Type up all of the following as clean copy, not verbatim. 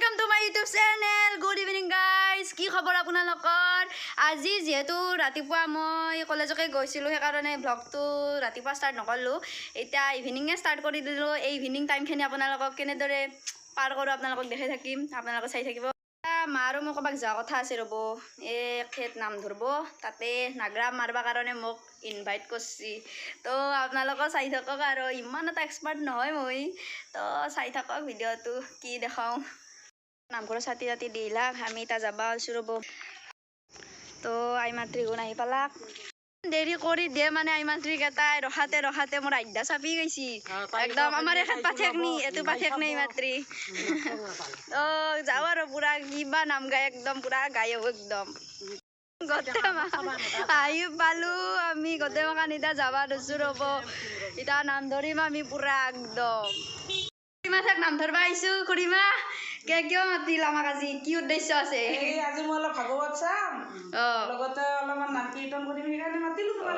Welcome to my YouTube channel. Good evening guys. কি খবৰ আপোনালোকৰ? আজি যেহেতু ৰাতিপুৱা মই কলেজকে গৈছিলো হে কাৰণে ব্লগটো ৰাতিপুৱা ষ্টাৰ্ট নকৰলো। এতিয়া ইভিনিংে ষ্টাৰ্ট কৰি দিলো। এই ইভিনিং টাইমখিনি আপোনালোকক কেনেদৰে পাৰ কৰো আপোনালোকক দেখাই থাকিম। আপোনালোকে চাই থাকিব। মা আৰু মই কবাক যা কথা আছে ৰব। খেত নাম ধৰব তাতে নাগ্ৰাম মাৰবা কাৰণে মোক ইনভাইট কৰছি। তো আপোনালোকে চাই থাকক আৰু ইমান এটা এক্সপাৰ্ট নহয় মই। তো চাই থাকক ভিডিঅ'টো কি দেখাও। নামঘৰৰ ছাতি তাতি দিলা আমি তা যাবা আছো ৰব। তো আইমাত্ৰী গুণ আহি পালাক দেৰি কৰি দিয়ে মানে আইমাত্ৰী কেইটাই ৰখাতে মোৰ আইডা চাপি গৈছি একদম আমাৰ এখান পাথেক নি এটো পাথেক নাই মাত্ৰী। তো যাও আৰু পুৰা কিবা নাম গায় একদম পুৰা গায়ক একদম আহি পালো আমি গোটেই মাখান ইতা যাবা ধৰছো ৰব। ইতা নাম ধৰিম আমি পুৰা একদম খুড়ীমাথাক নাম ধৰবা আহিছো। খুড়ীমা কিয় মাতিল আমাক আজি কি উদ্দেশ্য আছে? আজি মই অলপ ভাগৱত চাম লগতে অলপমান নাম কীৰ্তন কৰিম সেইকাৰণে মাতিলো তোমাক।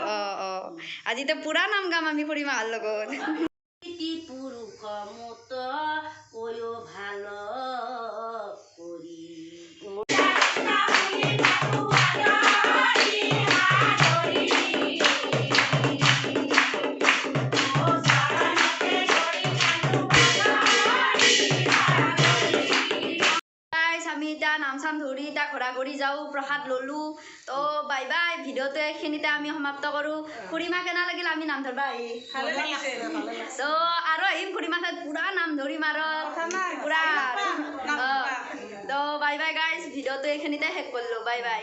আজিতো পুৰা নাম গাম আমি খুড়ীমাৰ লগত। পুৰুষ মত কয়ো ভাল কৰি আমি এতিয়া নাম চাম ধৰি এতিয়া ঘৰা ঘৰি যাওঁ প্ৰসাদ ললো। তো বাই বাই ভিডিঅ'টো এইখিনিতে আমি সমাপ্ত কৰো। খুড়ীমা কেনা লাগিল আমি নাম ধৰবা আহি? তো আৰু আহিম খুড়ীমা ঠাইত পুৰা নাম ধৰিম আৰু পুৰা। তো বাই বাই গাইজ ভিডিঅ'টো এইখিনিতে শেষ কৰিলো। Bye bye.